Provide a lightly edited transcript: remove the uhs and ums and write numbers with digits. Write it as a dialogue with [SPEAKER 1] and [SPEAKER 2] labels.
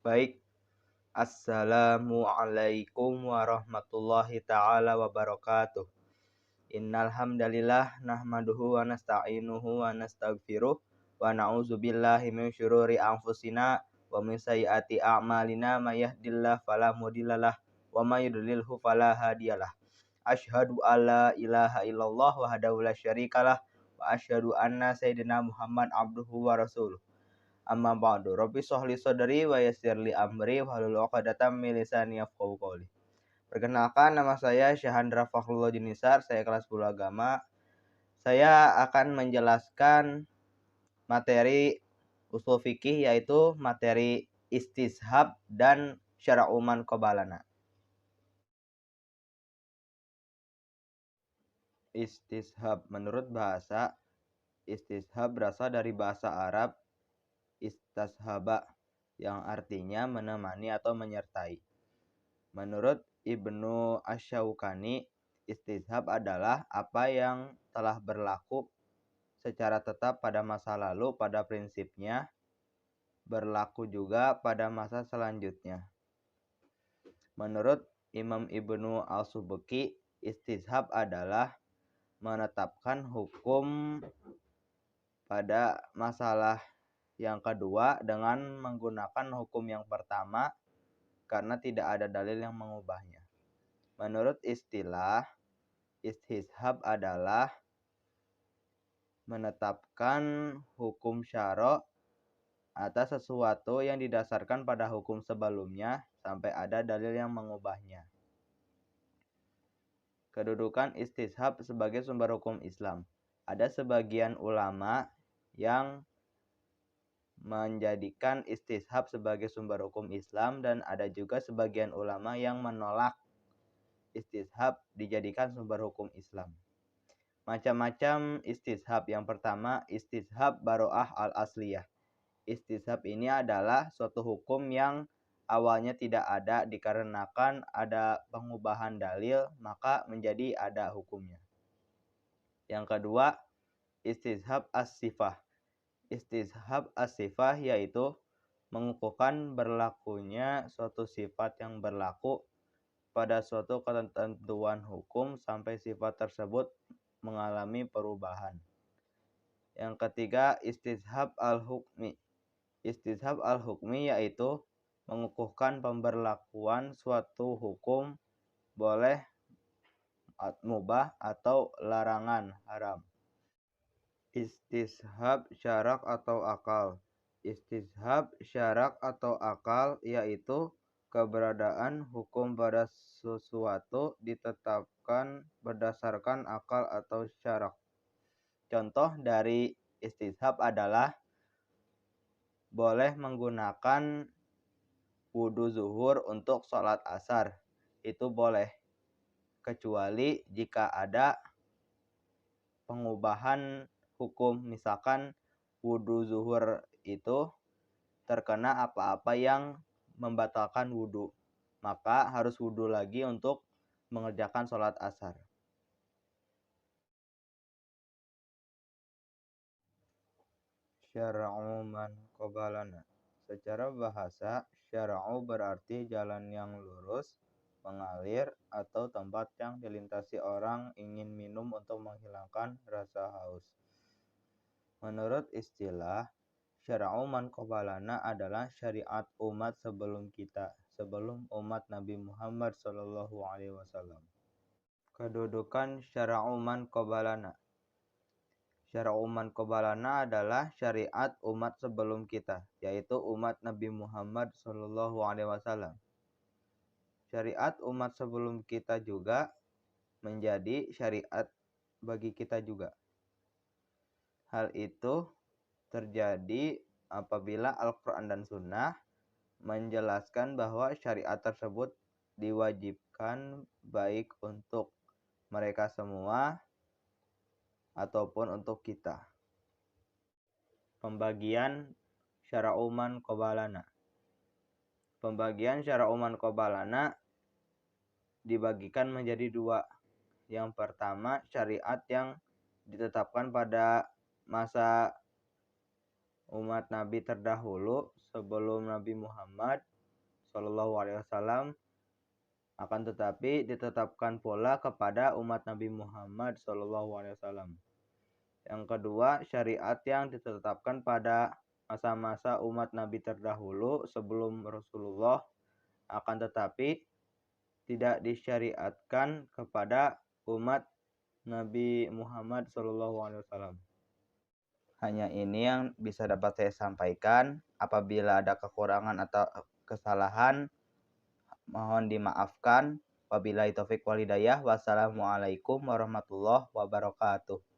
[SPEAKER 1] Baik, Assalamualaikum warahmatullahi ta'ala wabarakatuh. Innal hamdalillah nahmaduhu wa nasta'inuhu wa nastaghfiruh wa na'udzu billahi min syururi anfusina wa min sayyiati a'malina may yahdihillahu fala mudhillalah wa may yudlilhu fala hadiyalah. Asyhadu alla ilaha illallah wahdahu la syarikalah wa asyhadu anna sayyidina Muhammad abduhu wa rasuluh. Amma ba'du, Rabbi sholli sadri wa yassirli amri wahlul 'uqdatam min lisani yafqahu qawli. Perkenalkan, nama saya Syahandra Fakhrullah Junisar, saya kelas 10 agama. Saya akan menjelaskan materi usul fikih, yaitu materi istishab dan syara'u man qabalana. Istishab, menurut bahasa, istishab berasal dari bahasa Arab istashaba, yang artinya menemani atau menyertai. Menurut Ibnu Asy-Syaukani, istishab adalah apa yang telah berlaku secara tetap pada masa lalu, pada prinsipnya berlaku juga pada masa selanjutnya. Menurut Imam Ibnu Al-Subki, istishab adalah menetapkan hukum pada masalah yang kedua dengan menggunakan hukum yang pertama karena tidak ada dalil yang mengubahnya. Menurut istilah, istishab adalah menetapkan hukum syara' atas sesuatu yang didasarkan pada hukum sebelumnya sampai ada dalil yang mengubahnya. Kedudukan istishab sebagai sumber hukum Islam. Ada sebagian ulama yang menjadikan istishab sebagai sumber hukum Islam dan ada juga sebagian ulama yang menolak istishab dijadikan sumber hukum Islam. Macam-macam istishab. Yang pertama, istishab baro'ah al-asliyah. Istishab ini adalah suatu hukum yang awalnya tidak ada, dikarenakan ada pengubahan dalil maka menjadi ada hukumnya. Yang kedua, istishab as-sifah. Istishab as-sifah yaitu mengukuhkan berlakunya suatu sifat yang berlaku pada suatu ketentuan hukum sampai sifat tersebut mengalami perubahan. Yang ketiga, istishab al-hukmi. Istishab al-hukmi yaitu mengukuhkan pemberlakuan suatu hukum boleh, mubah, atau larangan, haram. Istishab syarak atau akal. Istishab syarak atau akal yaitu keberadaan hukum pada sesuatu ditetapkan berdasarkan akal atau syarak. Contoh dari istishab adalah boleh menggunakan wudu zuhur untuk sholat asar. Itu boleh, kecuali jika ada pengubahan hukum. Misalkan wudu zuhur itu terkena apa-apa yang membatalkan wudu, maka harus wudu lagi untuk mengerjakan sholat asar. Syara'u man qabalana. Secara bahasa, syara'u berarti jalan yang lurus, mengalir, atau tempat yang dilintasi orang ingin minum untuk menghilangkan rasa haus. Menurut istilah, syara'u man qabalana adalah syariat umat sebelum kita, sebelum umat Nabi Muhammad SAW. Kedudukan syara'u man qabalana. Syara'u man qabalana adalah syariat umat sebelum kita, yaitu umat Nabi Muhammad SAW. Syariat umat sebelum kita juga menjadi syariat bagi kita juga. Hal itu terjadi apabila Al-Quran dan Sunnah menjelaskan bahwa syariat tersebut diwajibkan baik untuk mereka semua ataupun untuk kita. Pembagian syara'u man qabalana. Pembagian syara'u man qabalana dibagikan menjadi dua. Yang pertama, syariat yang ditetapkan pada masa umat Nabi terdahulu sebelum Nabi Muhammad Shallallahu Alaihi Wasallam, akan tetapi ditetapkan pula kepada umat Nabi Muhammad Shallallahu Alaihi Wasallam. Yang kedua, syariat yang ditetapkan pada masa-masa umat Nabi terdahulu sebelum Rasulullah, akan tetapi tidak disyariatkan kepada umat Nabi Muhammad SAW. Hanya ini yang bisa dapat saya sampaikan. Apabila ada kekurangan atau kesalahan, mohon dimaafkan. Wabillahi taufik wal hidayah. Wassalamualaikum warahmatullahi wabarakatuh.